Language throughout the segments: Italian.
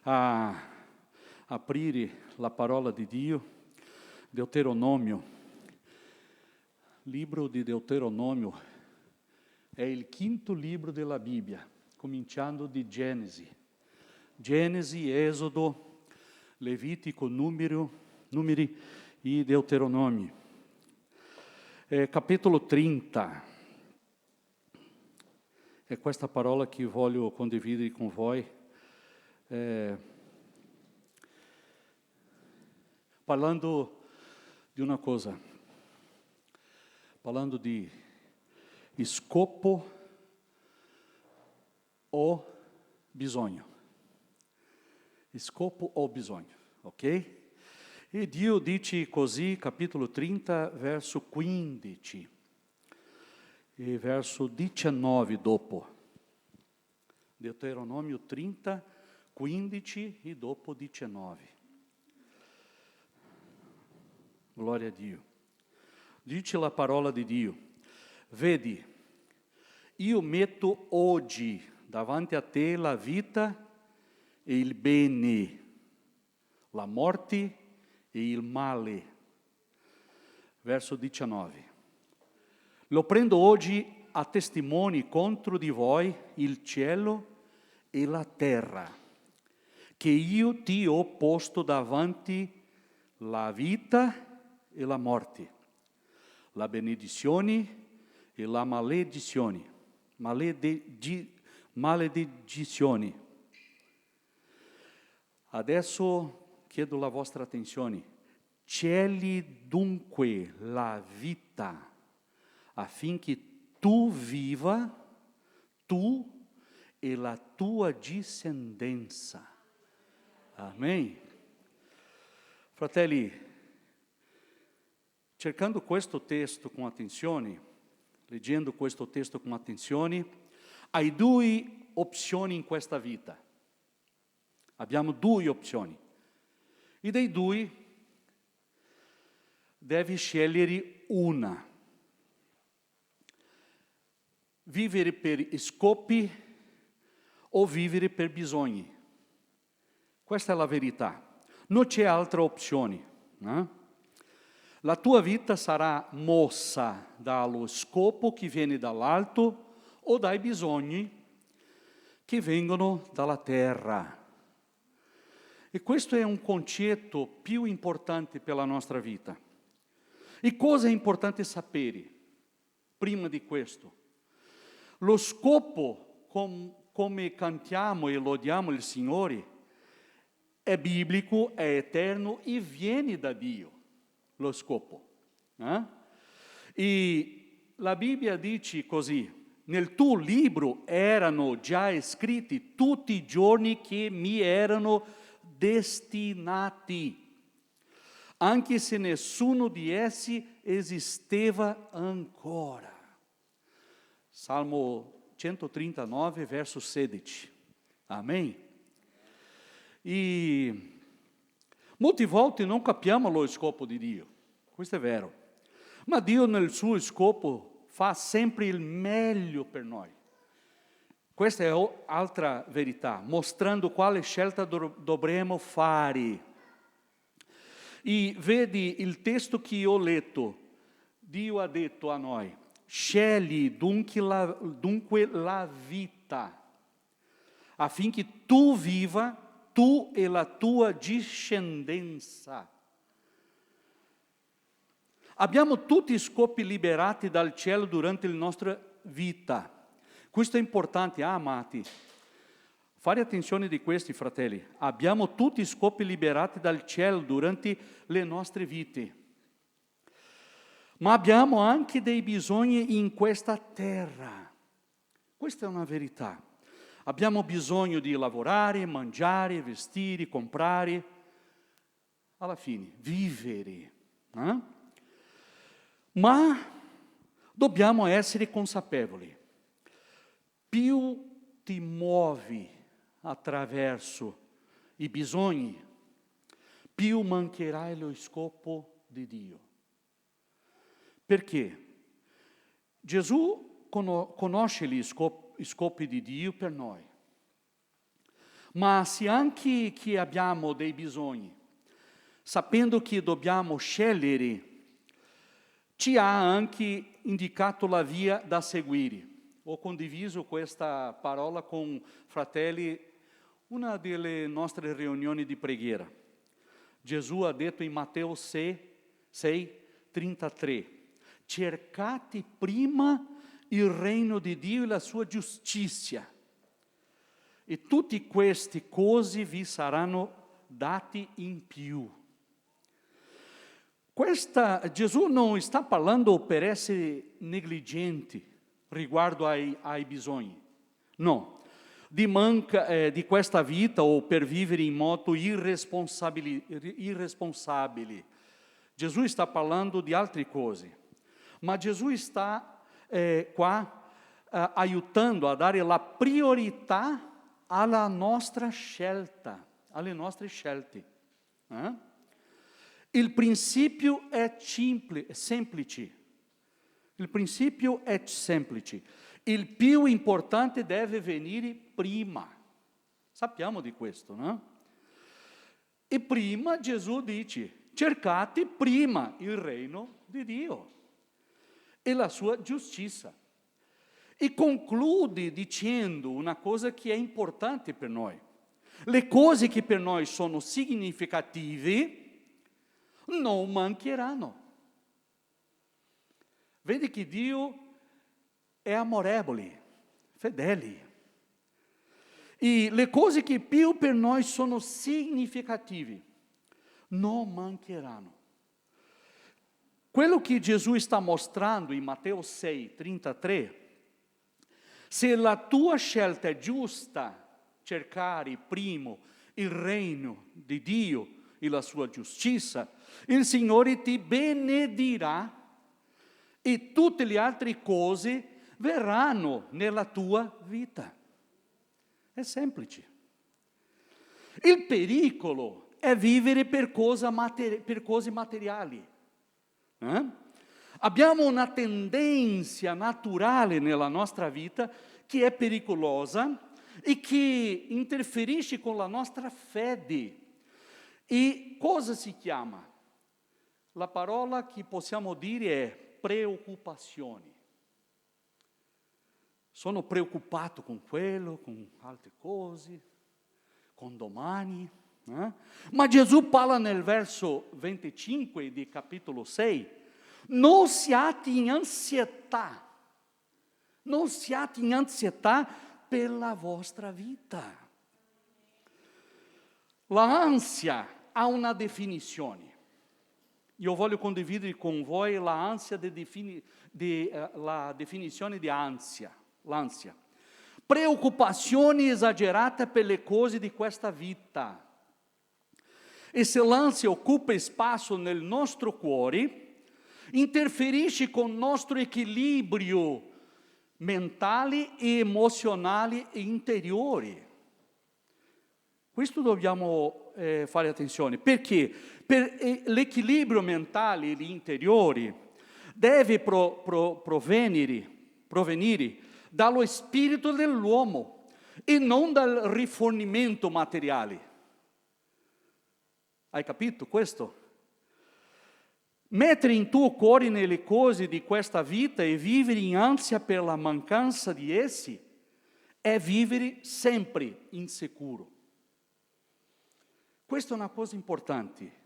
a aprire la parola di Dio, Deuteronomio. Libro di Deuteronomio è il quinto libro della Bibbia, cominciando di Genesi. Genesi, Esodo, Levitico, Numeri e Deuteronomio. Capitolo 30. È questa parola che voglio condividere con voi. Parlando di una cosa, parlando di scopo o bisogno. Scopo o bisogno, ok? E Dio dice così, capitolo 30, verso 15 e verso 19 dopo. Deuteronomio 30, 15 e dopo 19. Glória a Dio. Dice la parola di Dio: vedi, io metto oggi davanti a te la vita e il bene, la morte e il male. Verso 19. Lo prendo oggi a testimoni contro di voi il cielo e la terra, che io ti ho posto davanti la vita e la morte, la benedizione e la maledizione. Maledizione. Adesso chiedo la vostra attenzione. Scegli dunque la vita affinché tu viva, tu e la tua discendenza. Amen. Fratelli, cercando questo testo con attenzione, leggendo questo testo con attenzione, hai due opzioni in questa vita. Abbiamo due opzioni. E dei due devi scegliere una. Vivere per scopi o vivere per bisogni. Questa è la verità. Non c'è altra opzione. La tua vita sarà mossa dallo scopo che viene dall'alto o dai bisogni che vengono dalla terra. E questo è un concetto più importante per la nostra vita. E cosa è importante sapere prima di questo? Lo scopo, come cantiamo e lodiamo il Signore, è biblico, è eterno e viene da Dio, lo scopo. E la Bibbia dice così: nel tuo libro erano già scritti tutti i giorni che mi erano destinati, anche se nessuno di essi esisteva ancora. Salmo 139, verso 16. Amém? E molte volte non capiamo lo scopo di Dio, questo è vero, ma Dio nel suo scopo fa sempre il meglio per noi. Questa è altra verità, mostrando quale scelta dovremo fare. E vedi il testo che ho letto, Dio ha detto a noi: scegli dunque la vita, affinché tu viva, tu e la tua discendenza. Abbiamo tutti scopi liberati dal cielo durante la nostra vita. Questo è importante, amati. Fare attenzione di questi, fratelli. Abbiamo tutti scopi liberati dal cielo durante le nostre vite. Ma abbiamo anche dei bisogni in questa terra. Questa è una verità. Abbiamo bisogno di lavorare, mangiare, vestire, comprare, alla fine, vivere. Ma dobbiamo essere consapevoli. Più ti muovi attraverso i bisogni, più mancherai lo scopo di Dio. Perché? Gesù conosce gli scopi di Dio per noi. Ma se anche che abbiamo dei bisogni, sapendo che dobbiamo scegliere, ci ha anche indicato la via da seguire. Ho condiviso questa parola con fratelli una delle nostre riunioni di preghiera. Gesù ha detto in Matteo 6:33, cercate prima il regno di Dio e la sua giustizia, e tutte queste cose vi saranno date in più. Gesù non sta parlando per essere negligenti riguardo ai bisogni, no, di questa vita o per vivere in modo irresponsabile. Gesù sta parlando di altre cose, ma Gesù sta qua aiutando a dare la priorità alla nostra scelta, alle nostre scelte. Il principio è semplice. Il principio è semplice. Il più importante deve venire prima. Sappiamo di questo, no? E prima Gesù dice, cercate prima il regno di Dio e la sua giustizia. E conclude dicendo una cosa che è importante per noi. Le cose che per noi sono significative non mancheranno. Vedi che Dio è amorevole, fedele. E le cose che più per noi sono significative non mancheranno. Quello che Gesù sta mostrando in Matteo 6:33, se la tua scelta è giusta, cercare primo il regno di Dio e la sua giustizia, il Signore ti benedirà e tutte le altre cose verranno nella tua vita. È semplice. Il pericolo è vivere per cose materiali. Abbiamo una tendenza naturale nella nostra vita che è pericolosa e che interferisce con la nostra fede. E cosa si chiama? La parola che possiamo dire è preoccupazioni. Sono preoccupato con quello, con altre cose, con domani. Ma Gesù parla nel verso 25 di capitolo 6, non siate in ansietà per la vostra vita. L'ansia ha una definizione. Io voglio condividere con voi la definizione di ansia. L'ansia. Preoccupazione esagerata per le cose di questa vita. E se l'ansia occupa spazio nel nostro cuore, interferisce con il nostro equilibrio mentale e emozionale e interiore. Questo dobbiamo fare attenzione, perché per l'equilibrio mentale e interiore deve provenire dallo spirito dell'uomo e non dal rifornimento materiale. Hai capito questo? Mettere in tuo cuore nelle cose di questa vita e vivere in ansia per la mancanza di essi è vivere sempre insicuro. Questa è una cosa importante.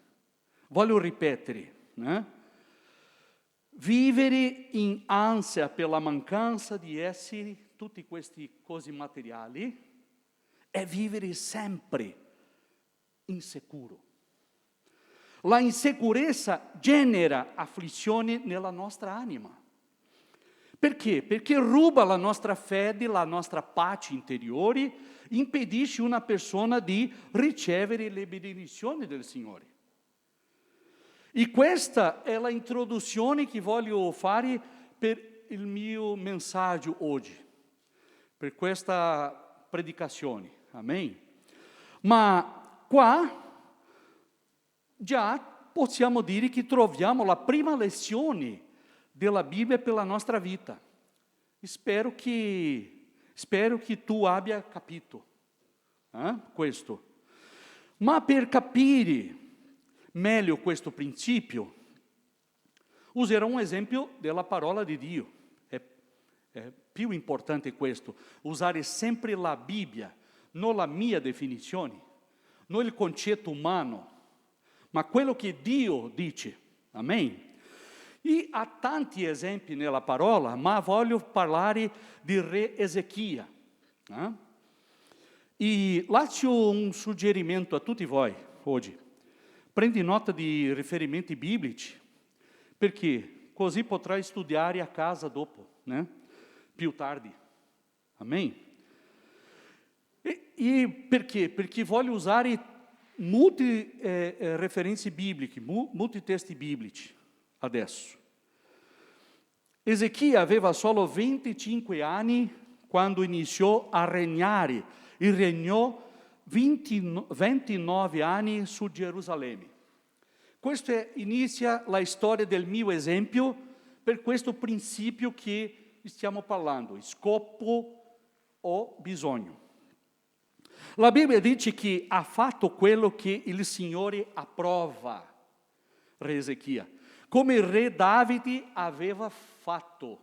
Voglio ripetere. Vivere in ansia per la mancanza di essere tutte queste cose materiali è vivere sempre insicuro. La insicurezza genera afflizione nella nostra anima. Perché? Perché ruba la nostra fede, la nostra pace interiore, impedisce una persona di ricevere le benedizioni del Signore. E questa è l'introduzione che voglio fare per il mio messaggio oggi, per questa predicazione. Amen. Ma qua già possiamo dire che troviamo la prima lezione della Bibbia per la nostra vita. Spero che tu abbia capito. Questo. Ma per capire meglio questo principio, userò un esempio della parola di Dio. È più importante questo, usare sempre la Bibbia, non la mia definizione, non il concetto umano, ma quello che Dio dice. Amen. E há tanti esempi nella parola, ma voglio parlare di re Ezechia. E lascio un suggerimento a tutti voi oggi. Prendi nota di riferimenti biblici, perché così potrai studiare a casa dopo, più tardi. Amen? E perché? Perché voglio usare molti referenze bibliche, molti testi biblici adesso. Ezechia aveva solo 25 anni quando iniziò a regnare e regnò 29 anni su Gerusalemme. Questa inizia la storia del mio esempio per questo principio che stiamo parlando, scopo o bisogno. La Bibbia dice che ha fatto quello che il Signore approva, re Ezechia, come il re Davide aveva fatto.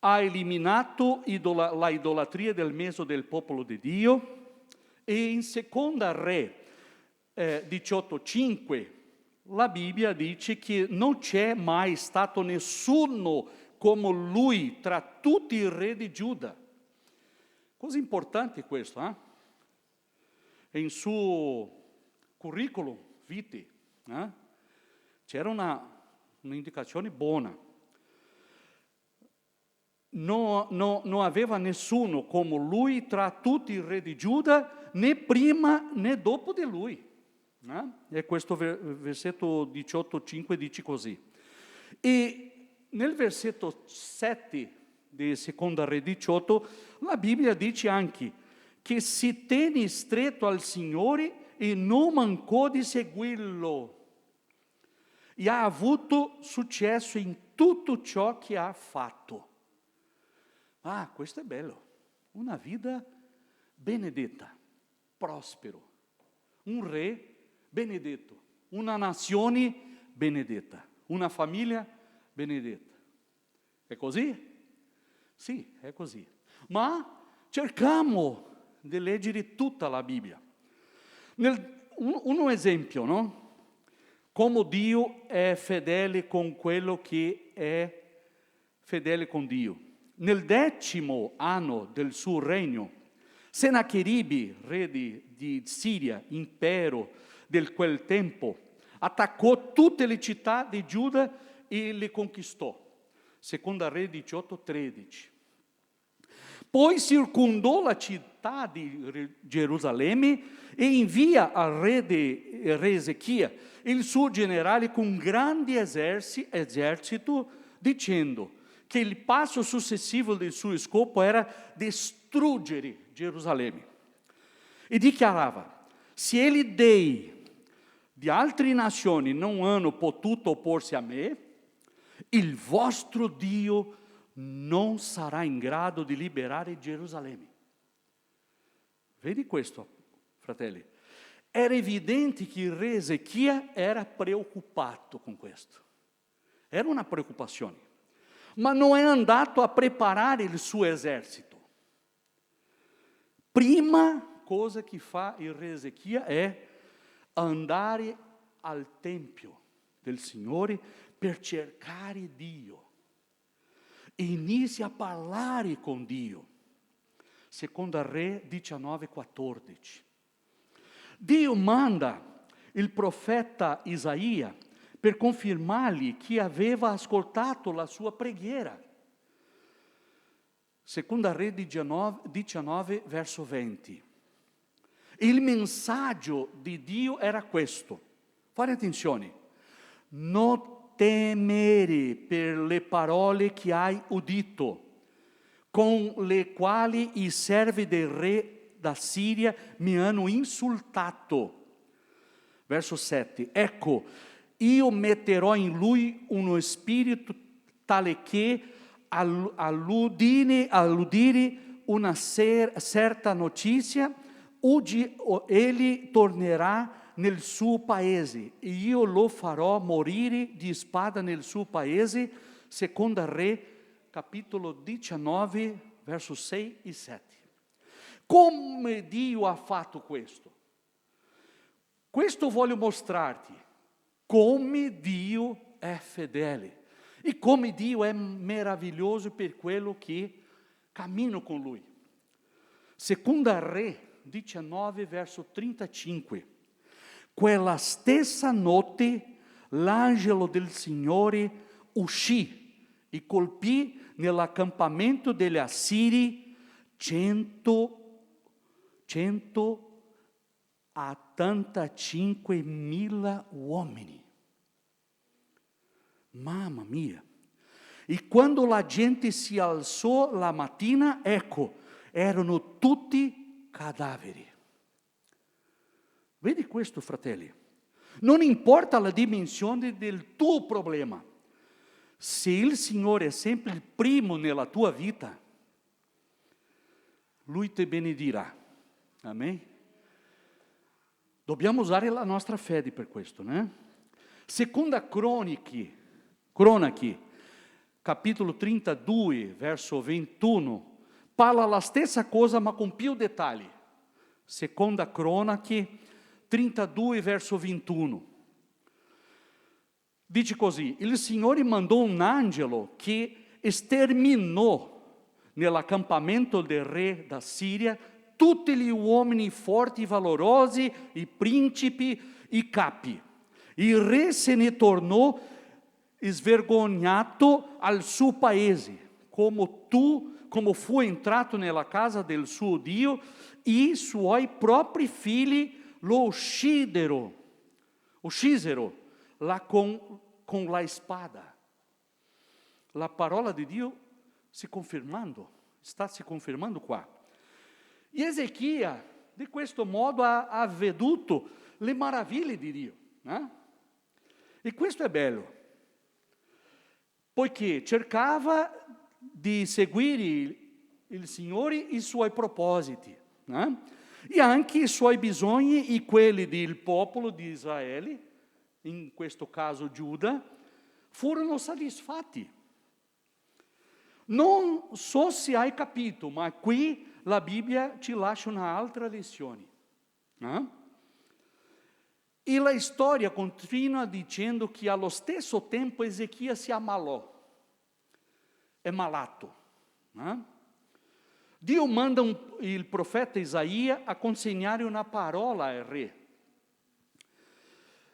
Ha eliminato la idolatria del mezzo del popolo di Dio e in seconda re 18:5 la Bibbia dice che non c'è mai stato nessuno come lui tra tutti i re di Giuda. Cosa importante questo, E in suo curriculum vitae c'era un'indicazione buona. Non aveva nessuno come lui tra tutti i re di Giuda, né prima né dopo di lui. E questo versetto 18:5 dice così. E nel versetto 7 di seconda re 18, la Bibbia dice anche che si tenne stretto al Signore e non mancò di seguirlo. E ha avuto successo in tutto ciò che ha fatto. Questo è bello. Una vita benedetta, prospero. Un re benedetto, una nazione benedetta, una famiglia benedetta. È così? Sì, è così. Ma cerchiamo di leggere tutta la Bibbia. Un esempio, no? Come Dio è fedele con quello che è fedele con Dio. Nel 10° anno del suo regno, Senacheribe, re di Siria, impero di quel tempo, attaccò tutte le città di Giuda e le conquistò. Seconda re 18:13. Poi circondò la città di Gerusalemme e invia al re Ezechia il suo generale con grande esercito, dicendo che il passo successivo del suo scopo era distruggere Gerusalemme. E dichiarava: se gli dei di altre nazioni non hanno potuto opporsi a me, il vostro Dio non sarà in grado di liberare Gerusalemme. Vedi questo, fratelli? Era evidente che il re Ezechia era preoccupato con questo. Era una preoccupazione. Ma non è andato a preparare il suo esercito. Prima cosa che fa il re Ezechia è andare al Tempio del Signore per cercare Dio. Inizia a parlare con Dio. Seconda re 19:14. Dio manda il profeta Isaia per confermargli che aveva ascoltato la sua preghiera. Seconda re 19, verso 20. Il messaggio di Dio era questo. Fate attenzione. Non temere per le parole che hai udito, con le quali i servi del re da Siria mi hanno insultato. Verso 7. Ecco, io metterò in lui uno spirito tale che all'udire una certa notizia, egli tornerà nel suo paese, e io lo farò morire di spada nel suo paese, seconda Re, capitolo 19, verso 6 e 7. Come Dio ha fatto questo? Questo voglio mostrarti, come Dio è fedele e come Dio è meraviglioso per quello che cammino con Lui. Seconda Re 19, verso 35. Quella stessa notte l'angelo del Signore uscì e colpì nell'accampamento degli Assiri 185.000 uomini. Mamma mia! E quando la gente si alzò la mattina, ecco, erano tutti cadaveri. Vedi questo, fratelli? Non importa la dimensione del tuo problema, se il Signore è sempre il primo nella tua vita, Lui ti benedirà. Amen? Dobbiamo usare la nostra fede per questo, né? Seconda Cronache, capitolo 32, verso 21, parla la stessa cosa ma con più dettagli. Seconda Cronache 32, verso 21. Dice così: il Signore mandò un angelo che sterminò nell'accampamento del re da Siria tutti gli uomini forti e valorosi, i principi, i capi. Il re se ne tornò svergognato al suo paese, come fu entrato nella casa del suo Dio, e i suoi propri figli lo uccisero là con la spada. La parola di Dio sta si confermando qua. E Ezechia, di questo modo, ha veduto le meraviglie di Dio. E questo è bello, poiché cercava di seguire il Signore e i suoi propositi, e anche i suoi bisogni e quelli del popolo di Israele, in questo caso Giuda, furono soddisfatti. Non so se hai capito, ma qui la Bibbia ci lascia un'altra lezione. E la storia continua dicendo che allo stesso tempo Ezechia si ammalò, è malato. Dio manda il profeta Isaia a consegnare una parola al re.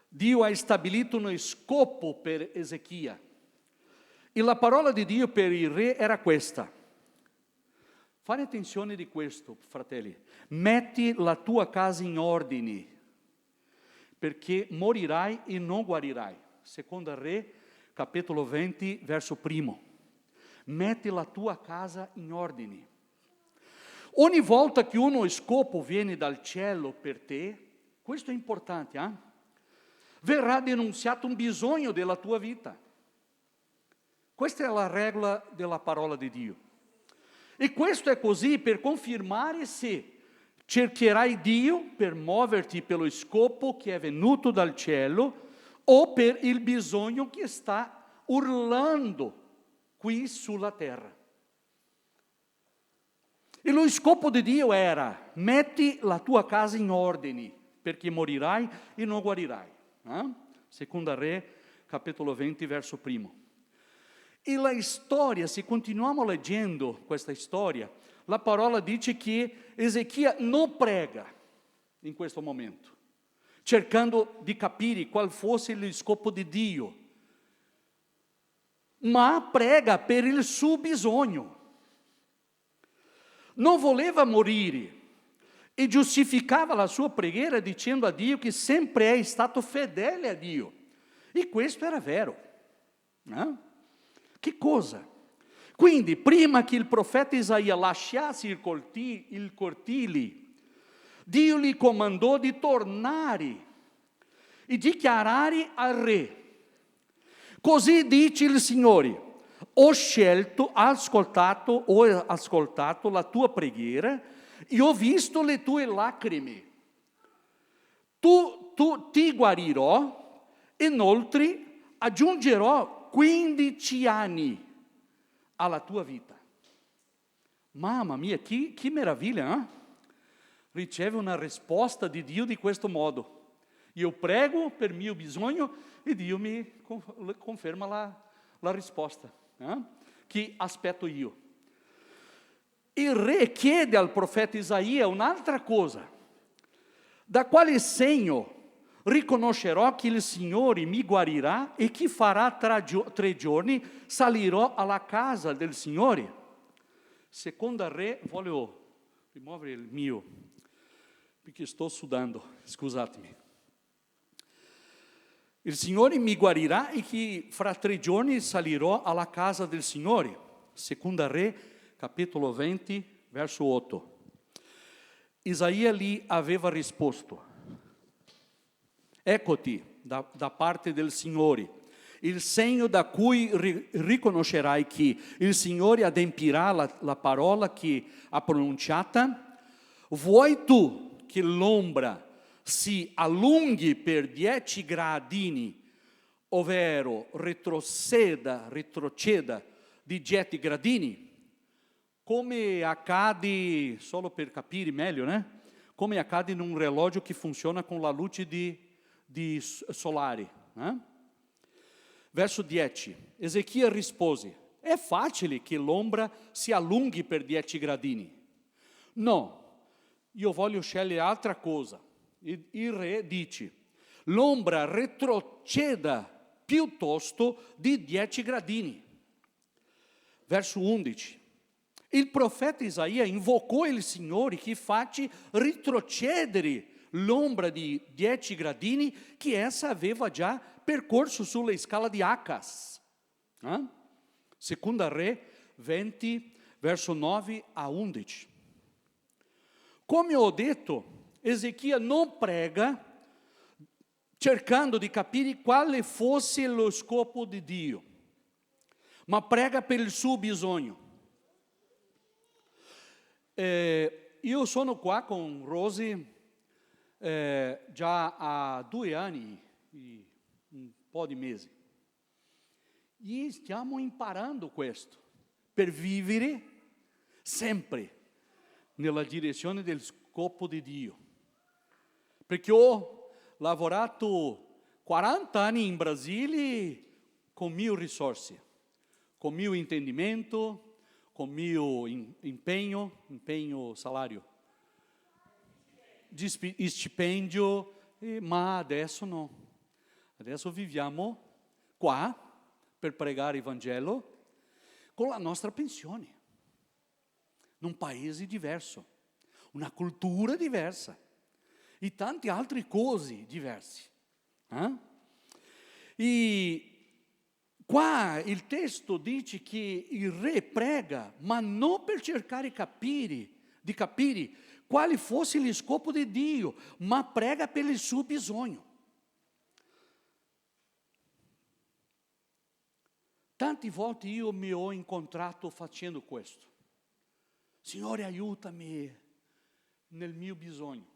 Dio ha stabilito uno scopo per Ezechia. E la parola di Dio per il re era questa. Fate attenzione di questo, fratelli. Metti la tua casa in ordine, perché morirai e non guarirai. Seconda Re, capitolo 20, verso 1. Metti la tua casa in ordine. Ogni volta che uno scopo viene dal cielo per te, questo è importante, verrà denunziato un bisogno della tua vita. Questa è la regola della parola di Dio. E questo è così per confermare se cercherai Dio per muoverti per lo scopo che è venuto dal cielo o per il bisogno che sta urlando qui sulla terra. E lo scopo di Dio era: metti la tua casa in ordine, perché morirai e non guarirai. Seconda Re, capitolo 20, verso 1. E la storia, se continuiamo leggendo questa storia, la parola dice che Ezechia non prega in questo momento, cercando di capire qual fosse lo scopo di Dio, ma prega per il suo bisogno. Non voleva morire e giustificava la sua preghiera dicendo a Dio che sempre è stato fedele a Dio. E questo era vero. Che cosa? Quindi, prima che il profeta Isaia lasciasse il cortile, Dio gli comandò di tornare e dichiarare al re: così dice il Signore, ho ascoltato la tua preghiera e ho visto le tue lacrime. Ti guarirò, inoltre aggiungerò 15 anni alla tua vita. Mamma mia, che meraviglia, eh? Riceve una risposta di Dio di questo modo. Io prego per mio bisogno e Dio mi conferma la risposta, che aspetto io. Il re chiede al profeta Isaia un'altra cosa. Da quale segno riconoscerò che il Signore mi guarirà e che farà 3 giorni salirò alla casa del Signore? Seconda Re, voglio rimuovere il mio, perché sto sudando, scusatemi. Il Signore mi guarirà e che fra 3 giorni salirò alla casa del Signore. Seconda Re, capitolo 20, verso 8. Isaia lì aveva risposto: eccoti da parte del Signore, il segno da cui riconoscerai che il Signore adempirà la parola che ha pronunciata. Vuoi tu che l'ombra si allunghi per 10 gradini, ovvero retroceda di 10 gradini? Come accade, solo per capire meglio, come accade in un relógio che funziona con la luce di solare. Verso 10, Ezechia rispose: è facile che l'ombra si allunghi per 10 gradini. No, io voglio scegliere altra cosa. Il re dice: l'ombra retroceda piuttosto di 10 gradini. Verso 11, il profeta Isaia invocò il Signore che faccia retrocedere l'ombra di 10 gradini che essa aveva già percorso sulla scala di Acas. Seconda Re 20, verso 9 a 11. Come ho detto, Ezechia non prega cercando di capire quale fosse lo scopo di Dio, ma prega per il suo bisogno. Io sono qua con Rosy già a 2 anni e un po' di mesi. E stiamo imparando questo, per vivere sempre nella direzione del scopo di Dio. Perché ho lavorato 40 anni in Brasile con mie risorse, con mio intendimento, con mio impegno, salário, di stipendio, ma adesso no. Adesso viviamo qua per pregare il Vangelo con la nostra pensione, in un paese diverso, una cultura diversa e tante altre cose diverse. E qua il testo dice che il re prega, ma non per cercare di capire quale fosse lo scopo di Dio, ma prega per il suo bisogno. Tante volte io mi ho incontrato facendo questo. Signore, aiutami nel mio bisogno.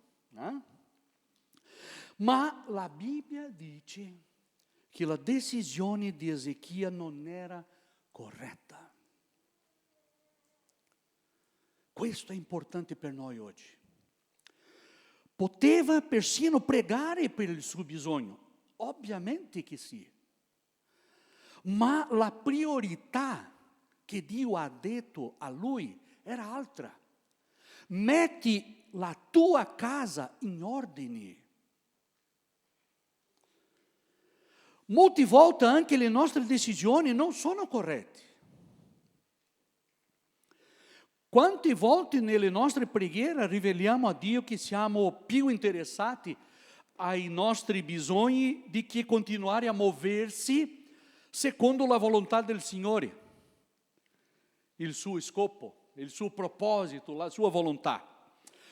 Ma la Bibbia dice che la decisione di Ezechia non era corretta. Questo è importante per noi oggi. Poteva persino pregare per il suo bisogno, ovviamente che sì. Ma la priorità che Dio ha detto a lui era altra. Metti la tua casa in ordine. Molte volte anche le nostre decisioni non sono corrette. Quante volte nelle nostre preghiere riveliamo a Dio che siamo più interessati ai nostri bisogni di che continuare a muoversi secondo la volontà del Signore, il suo scopo, il suo proposito, la sua volontà.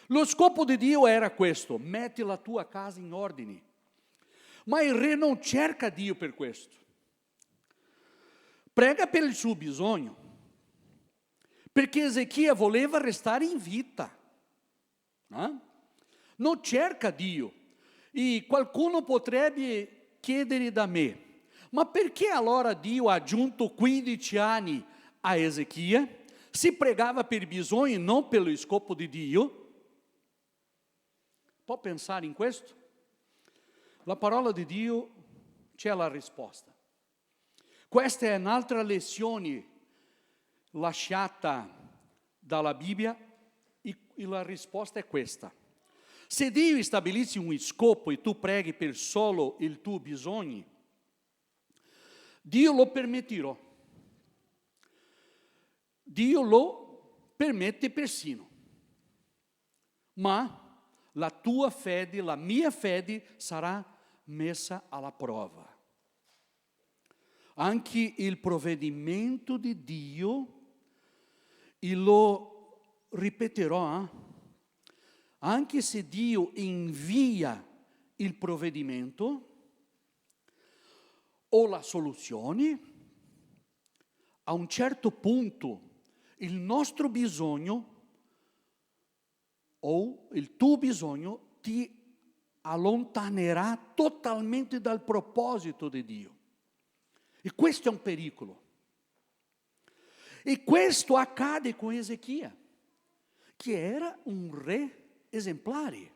Lo scopo di Dio era questo: metti la tua casa in ordine. Ma il re non cerca Dio per questo. prega per il suo bisogno, perché Ezechia voleva restare in vita. Non cerca Dio. E qualcuno potrebbe chiedere da me, ma perché allora Dio ha aggiunto 15 anni a Ezechia? Si pregava per bisogno e non per lo scopo di Dio? Può pensare in questo? La parola di Dio c'è la risposta. Questa è un'altra lezione lasciata dalla Bibbia e la risposta è questa. Se Dio stabilisce un scopo e tu preghi per solo il tuo bisogno, Dio lo permetterà. Dio lo permette persino. Ma la tua fede, la mia fede sarà messa alla prova. Anche il provvedimento di Dio, e lo ripeterò, anche se Dio invia il provvedimento o la soluzione, a un certo punto il nostro bisogno o il tuo bisogno ti allontanerà totalmente dal proposito di Dio. E questo è un pericolo. E questo accade con Ezechia, che era un re esemplare.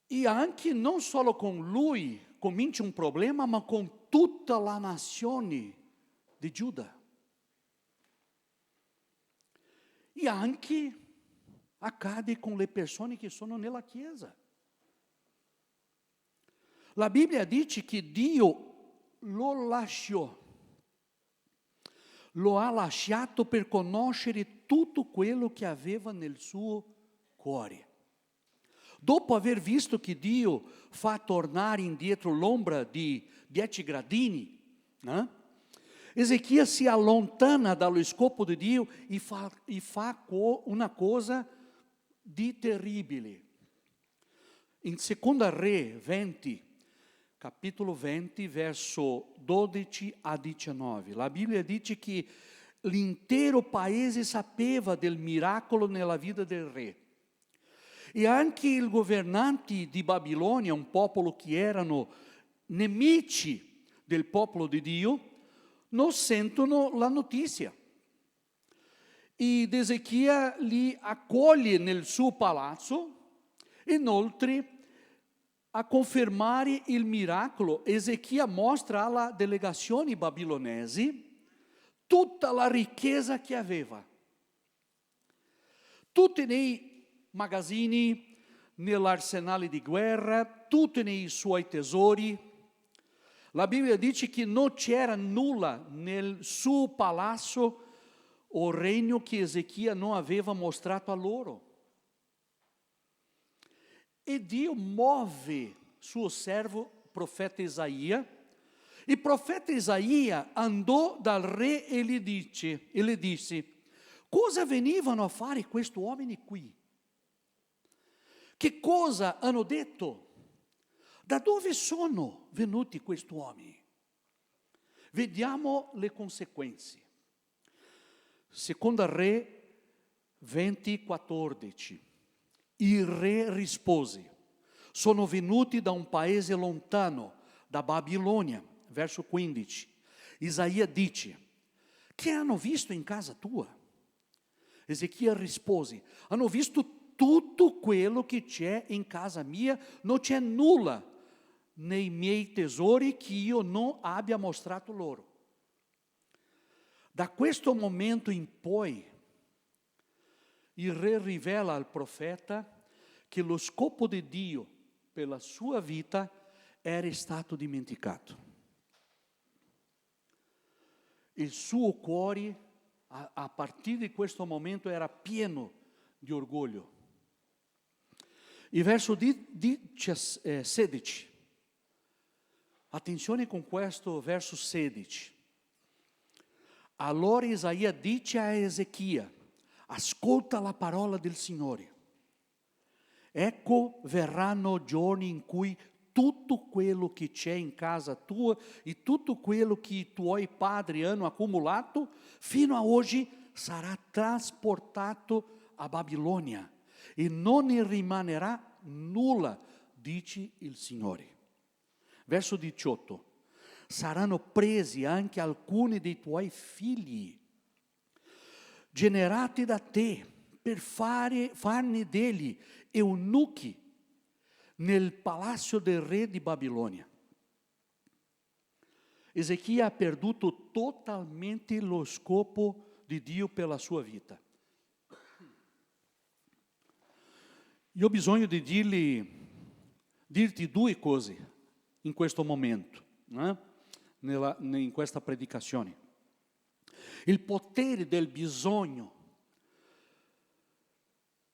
E anche non solo con lui comincia un problema, ma con tutta la nazione di Giuda. E anche accade con le persone che sono nella Chiesa. La Bibbia dice che Dio lo lasciò, lo ha lasciato per conoscere tutto quello che aveva nel suo cuore. Dopo aver visto che Dio fa tornare indietro l'ombra di 10 gradini, Ezechia si allontana dallo scopo di Dio e fa una cosa di terribile. In Seconda Re 20, capitolo 20, verso 12 a 19, la Bibbia dice che l'intero paese sapeva del miracolo nella vita del re. E anche i governanti di Babilonia, un popolo che erano nemici del popolo di Dio, non sentono la notizia. Ed Ezechia li accoglie nel suo palazzo. Inoltre, a confermare il miracolo, Ezechia mostra alla delegazione babilonese tutta la ricchezza che aveva. Tutti nei magazzini, nell'arsenale di guerra, tutti nei suoi tesori. La Bibbia dice che non c'era nulla nel suo palazzo o regno che Ezechia non aveva mostrato a loro. E Dio muove suo servo, profeta Isaia. Il profeta Isaia andò dal re e gli disse: cosa venivano a fare questi uomini qui? Che cosa hanno detto? Da dove sono venuti questi uomini? Vediamo le conseguenze. Seconda Re 20:14. Il re rispose: sono venuti da un paese lontano, da Babilonia. Verso 15. Isaia dice: che hanno visto in casa tua? Ezechia rispose: hanno visto tutto quello che c'è in casa mia, non c'è nulla nei miei tesori che io non abbia mostrato loro. Da questo momento in poi, il re rivela al profeta che lo scopo di Dio per la sua vita era stato dimenticato. Il suo cuore, a partire di questo momento, era pieno di orgoglio. Il verso 16. Attenzione con questo verso 16. Allora Isaia dice a Ezechia: ascolta la parola del Signore. Ecco, verranno giorni in cui tutto quello che c'è in casa tua e tutto quello che i tuoi padri hanno accumulato, fino a oggi sarà trasportato a Babilonia e non ne rimanerà nulla, dice il Signore. Verso 18. Saranno presi anche alcuni dei tuoi figli, generati da te, per farne degli eunuchi nel palazzo del re di Babilonia. Ezechia ha perduto totalmente lo scopo di Dio per la sua vita. Io ho bisogno di dirti due cose in questo momento, in questa predicazione. Il potere del bisogno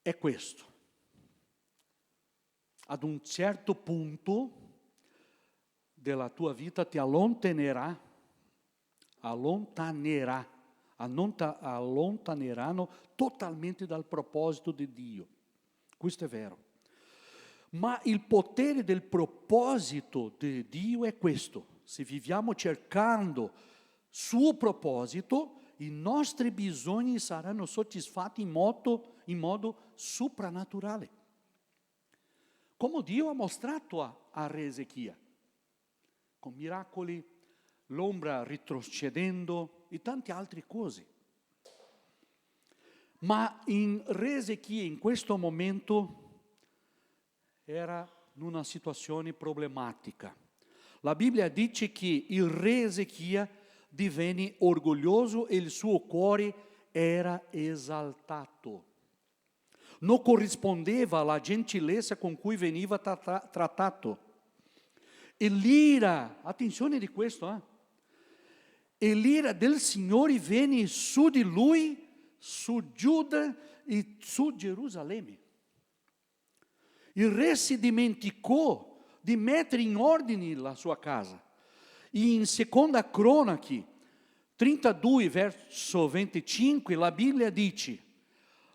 è questo. Ad un certo punto della tua vita ti allontaneranno totalmente dal proposito di Dio. Questo è vero. Ma il potere del proposito di Dio è questo. Se viviamo cercando suo proposito, i nostri bisogni saranno soddisfatti in modo soprannaturale. Come Dio ha mostrato a re Ezechia, con miracoli, l'ombra retrocedendo e tante altre cose. Ma in re Ezechia in questo momento era in una situazione problematica. La Bibbia dice che il re Ezechia divenne orgoglioso e il suo cuore era esaltato. Non corrispondeva alla gentilezza con cui veniva trattato. E l'ira, attenzione di questo, e l'ira del Signore venne su di lui, su Giuda e su Gerusalemme. Il re si dimenticò di mettere in ordine la sua casa. In seconda Cronache 32, verso 25, la Bibbia dice: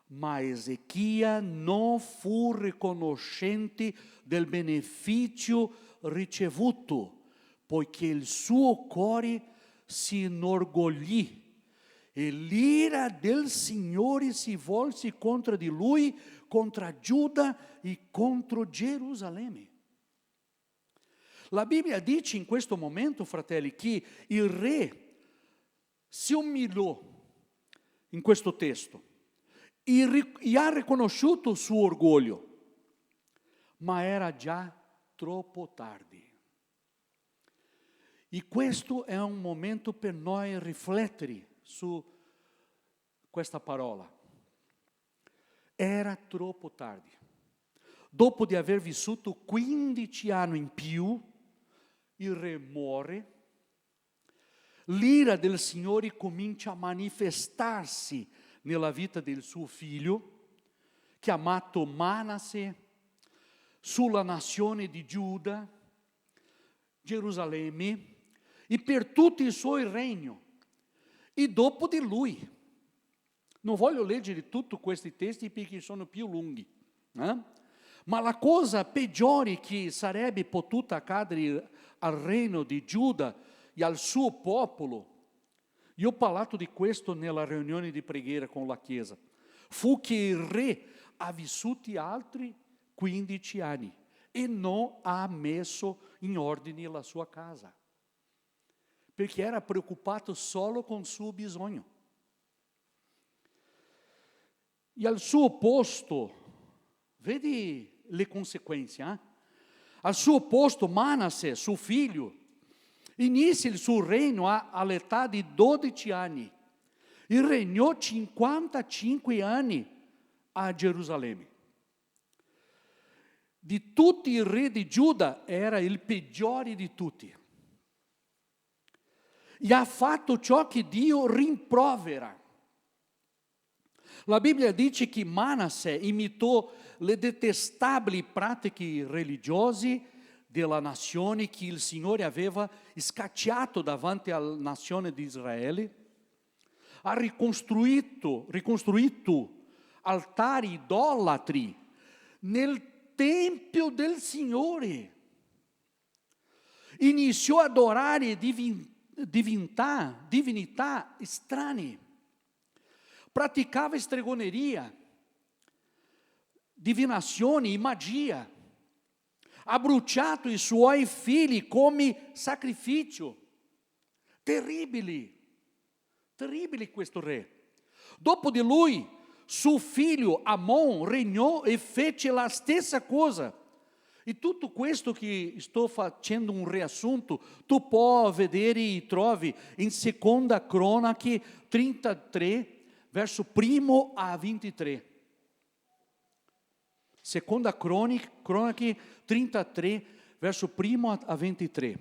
ma Ezechia non fu riconoscente del beneficio ricevuto, poiché il suo cuore si inorgoglì e l'ira del Signore si volse contro di lui, contro Giuda e contro Gerusalemme. La Bibbia dice in questo momento, fratelli, che il re si umiliò in questo testo e ha riconosciuto il suo orgoglio, ma era già troppo tardi. E questo è un momento per noi riflettere su questa parola. Era troppo tardi. Dopo di aver vissuto 15 anni in più, il re muore, l'ira del Signore comincia a manifestarsi nella vita del suo figlio, chiamato Manasse, sulla nazione di Giuda, Gerusalemme, e per tutto il suo regno. E dopo di lui. Non voglio leggere tutti questi testi perché sono più lunghi. Ma la cosa peggiore che sarebbe potuta accadere al regno di Giuda e al suo popolo, io ho parlato di questo nella riunione di preghiera con la Chiesa, fu che il re ha vissuto altri 15 anni e non ha messo in ordine la sua casa, perché era preoccupato solo con il suo bisogno. E al suo posto, vedi le conseguenze, al suo posto Manasse, suo figlio, inizia il suo regno all'età di 12 anni e regnò 55 anni a Gerusalemme. Di tutti i re di Giuda era il peggiore di tutti. E ha fatto ciò che Dio rimprovera. La Bibbia dice che Manasse imitò le detestabili pratiche religiose della nazione che il Signore aveva scacciato davanti alla nazione di Israele, ha ricostruito altari idolatri nel Tempio del Signore. iniziò a adorare divinità strane, praticava stregoneria, divinazioni e magia, ha bruciato i suoi figli come sacrificio. Terribile questo re. Dopo di lui, suo figlio Amon regnò e fece la stessa cosa. E tutto questo che sto facendo un riassunto, tu puoi vedere e trovi in Seconda Cronache 33, verso 1 a 23. Seconda Cronache 33, verso 1 a 23.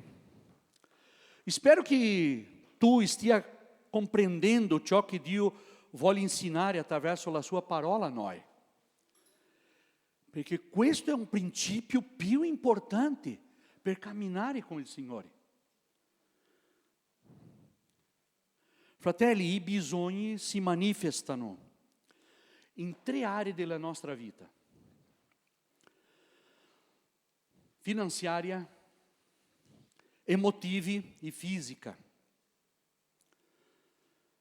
Spero che tu stia compreendendo ciò che Dio vuole insegnare attraverso la sua parola a noi. Perché questo è un principio più importante per camminare con il Signore. Fratelli, i bisogni si manifestano in 3 aree della nostra vita: finanziaria, emotivi e fisica.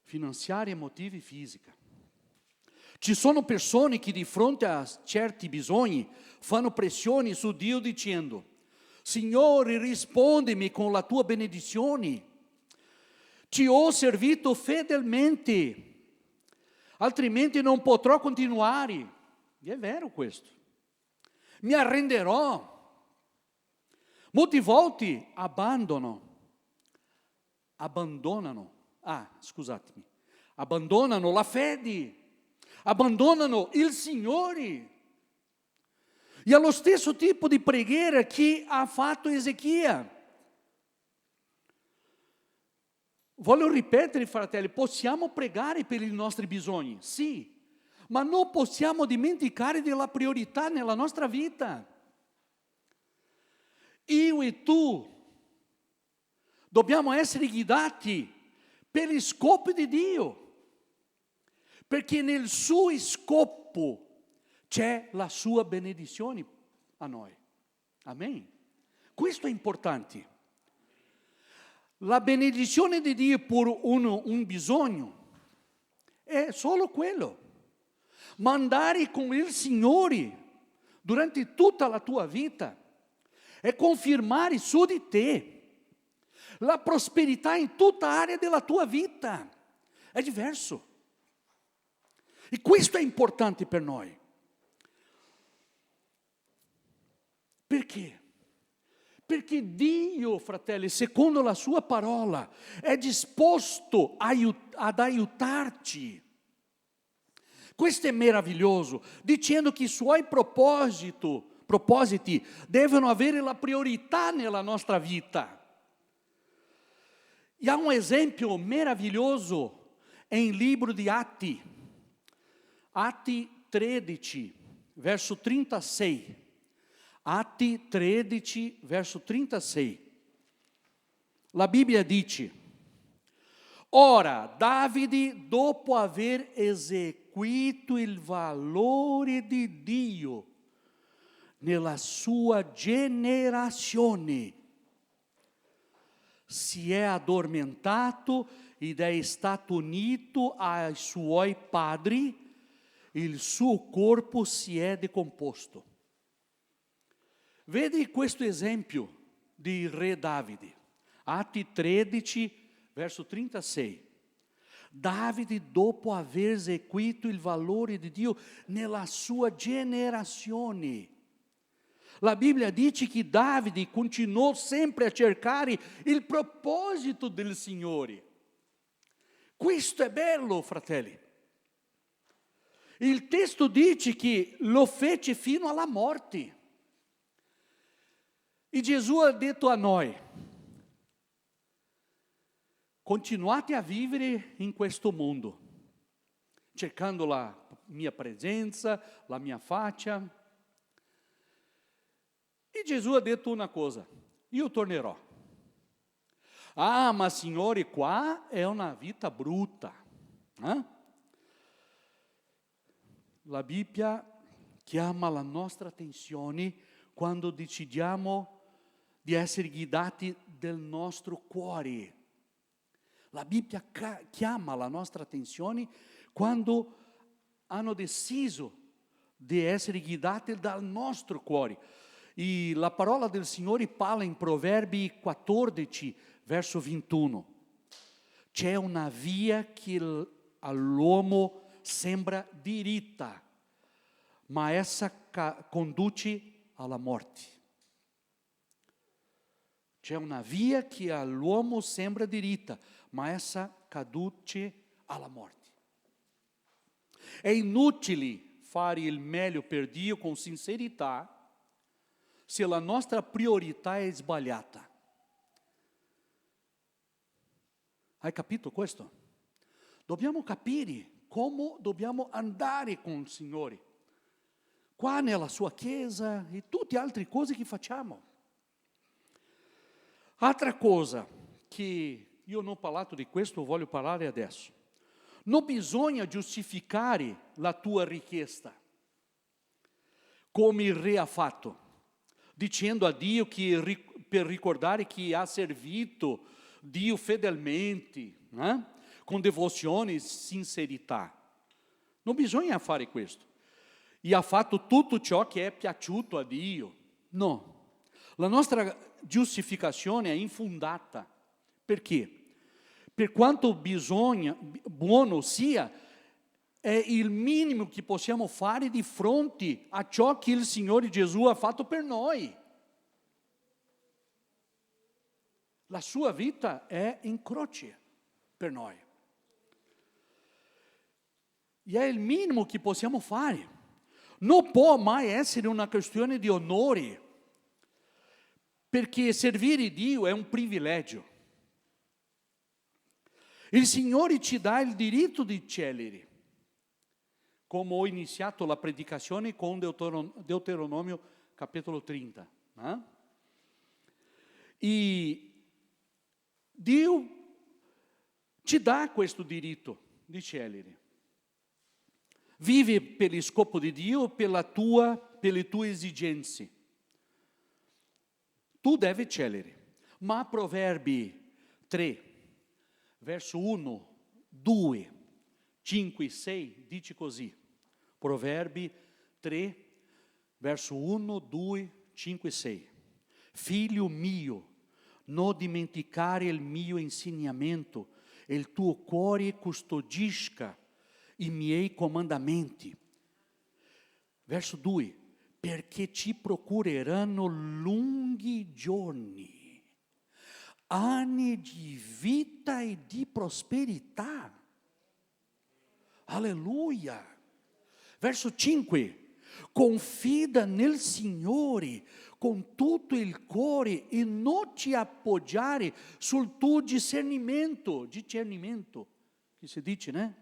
Finanziaria, emotivi e fisica. Ci sono persone che di fronte a certi bisogni fanno pressioni su Dio dicendo: Signore, rispondimi con la tua benedizione. Ti ho servito fedelmente, altrimenti non potrò continuare. E è vero questo. Mi arrenderò. Molte volte abbandonano la fede, abbandonano il Signore. E allo stesso tipo di preghiera che ha fatto Ezechia. Voglio ripetere, fratelli, possiamo pregare per i nostri bisogni, sì, ma non possiamo dimenticare della priorità nella nostra vita. Io e tu dobbiamo essere guidati per gli scopi di Dio, perché nel suo scopo c'è la sua benedizione a noi. Amen. Questo è importante. La benedizione di Dio per un bisogno è solo quello. Ma andare con il Signore durante tutta la tua vita è confermare su di te la prosperità in tutta area della tua vita. È diverso. E questo è importante per noi. Perché? Perché Dio, fratelli, secondo la sua parola, è disposto ad aiutarci. Questo è meraviglioso, dicendo che i suoi propositi devono avere la priorità nella nostra vita. E há um esempio meraviglioso em livro de Atti 13, verso 36. Atti 13, verso 36. La Bibbia dice: Ora, Davide, dopo aver eseguito il valore di Dio nella sua generazione, si è addormentato ed è stato unito ai suoi padri, il suo corpo si è decomposto. Vedi questo esempio di re Davide. Atti 13, verso 36. Davide, dopo aver eseguito il valore di Dio nella sua generazione. La Bibbia dice che Davide continuò sempre a cercare il proposito del Signore. Questo è bello, fratelli. Il testo dice che lo fece fino alla morte. E Gesù ha detto a noi: continuate a vivere in questo mondo, cercando la mia presenza, la mia faccia. E Gesù ha detto una cosa: io tornerò. Ah, ma Signore, qua è una vita brutta. La Bibbia chiama la nostra attenzione quando decidiamo di essere guidati del nostro cuore. La Bibbia chiama la nostra attenzione quando hanno deciso di essere guidati dal nostro cuore. E la parola del Signore parla in Proverbi 14, verso 21. C'è una via che all'uomo sembra diritta, ma essa conduce alla morte. C'è una via che all'uomo sembra diritta, ma essa conduce alla morte. È inutile fare il meglio per Dio con sincerità se la nostra priorità è sbagliata. Hai capito questo? Dobbiamo capire come dobbiamo andare con il Signore, qua nella sua chiesa e tutte altre cose che facciamo. Altra cosa che io non ho parlato di questo, voglio parlare adesso. Non bisogna giustificare la tua richiesta, come il re ha fatto, dicendo a Dio che per ricordare che ha servito Dio fedelmente, con devozione e sincerità. Non bisogna fare questo. E ha fatto tutto ciò che è piaciuto a Dio. No, la nostra giustificazione è infondata. Perché? Per quanto buono sia, è il minimo che possiamo fare di fronte a ciò che il Signore Gesù ha fatto per noi. La sua vita è in croce per noi. E è il minimo che possiamo fare. Non può mai essere una questione di onore, perché servire Dio è un privilegio. Il Signore ci dà il diritto di scegliere, come ho iniziato la predicazione con Deuteronomio capitolo 30. E Dio ci dà questo diritto di scegliere. Vive per il scopo di Dio, per le tue esigenze. Tu devi scegliere. Ma Proverbi 3, verso 1, 2, 5 e 6 dice così. Proverbi 3, verso 1, 2, 5 e 6. Figlio mio, non dimenticare il mio insegnamento, e il tuo cuore custodisca i miei comandamenti. Verso 2, perché ci procureranno lunghi giorni, anni di vita e di prosperità. Alleluia. Verso 5, confida nel Signore con tutto il cuore e non ti appoggiare sul tuo discernimento, che si dice, né?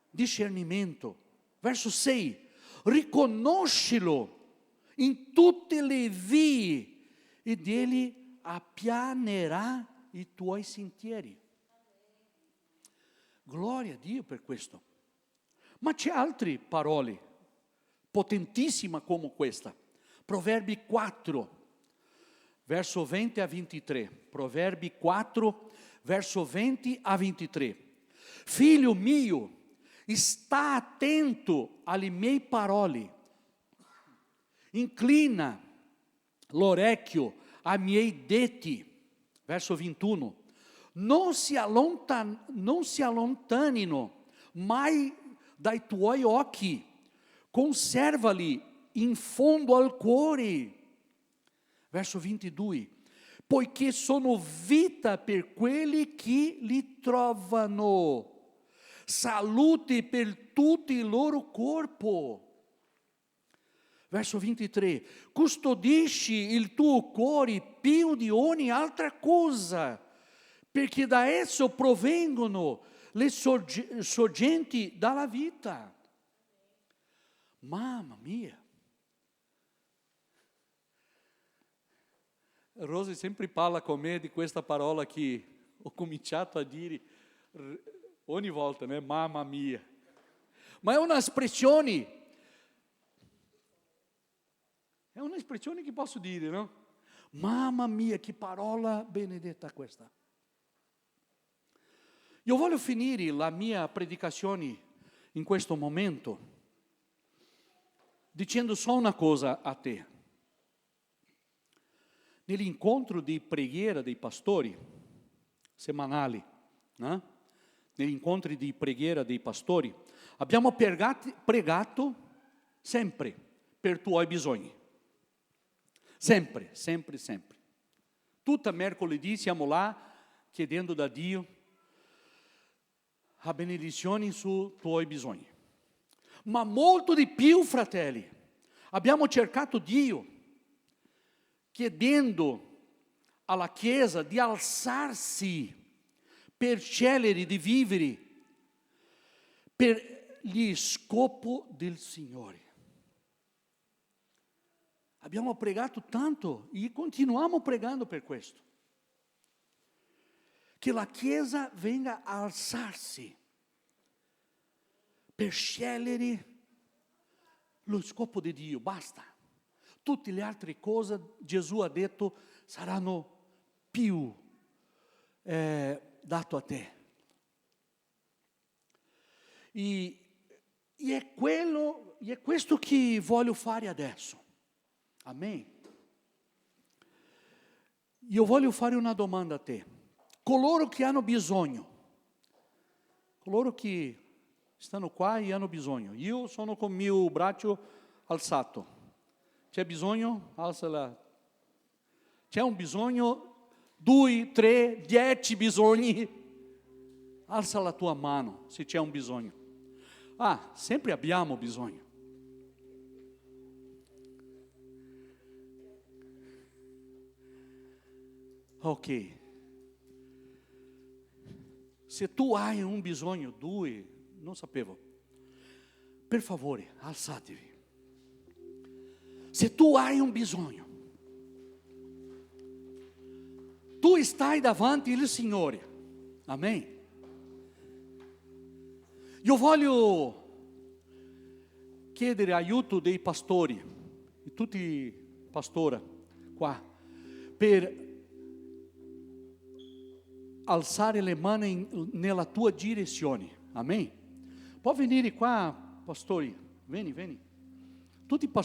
Discernimento. Verso 6, riconoscilo in tutte le vie ed Egli appianerà i tuoi sentieri. Gloria a Dio per questo. Ma c'è altre parole potentissime come questa. Proverbi 4, verso 20 a 23. Proverbi 4, verso 20 a 23. Figlio mio, sta attento alle mie parole, inclina l'orecchio ai miei detti. Verso 21. Non si allontanino mai dai tuoi occhi, conservali in fondo al cuore. Verso 22. Poiché sono vita per quelli che li trovano, salute per tutto il loro corpo. Verso 23, custodisci il tuo cuore più di ogni altra cosa, perché da esso provengono le sorgenti dalla vita. Mamma mia. Rose sempre parla con me di questa parola che ho cominciato a dire ogni volta, né? Mamma mia. Ma è un'espressione che posso dire, no? Mamma mia, che parola benedetta questa. Io voglio finire la mia predicazione in questo momento dicendo solo una cosa a te. Nell'incontro di preghiera dei pastori settimanali, negli incontri di preghiera dei pastori, abbiamo pregato sempre per i tuoi bisogni. Sempre, sempre, sempre. Tutta mercoledì siamo là chiedendo da Dio a benedizione sui tuoi bisogni. Ma molto di più, fratelli, abbiamo cercato Dio chiedendo alla Chiesa di alzarsi per scegliere di vivere per gli scopo del Signore. Abbiamo pregato tanto e continuiamo pregando per questo. Che la Chiesa venga a alzarsi per scegliere lo scopo di Dio, basta. Tutte le altre cose, Gesù ha detto, saranno più dato a te. E è questo che voglio fare adesso. Amen. Io voglio fare una domanda a te. Coloro che hanno bisogno, coloro che stanno qua e hanno bisogno, io sono con il mio braccio alzato. C'è bisogno? Alzala. C'è un bisogno? 2, 3, 10 bisogni? Alza la tua mano se c'è un bisogno. Sempre abbiamo bisogno. Ok. Se tu hai un bisogno, 2, non sapevo. Per favore, alzatevi. Se tu hai un bisogno, tu stai davanti al Signore. Amen. Io voglio chiedere aiuto dei pastori, di tutti i pastori qua, per alzare le mani nella tua direzione. Amen. Può venire qua, pastori? Vieni. Tutti i pastori.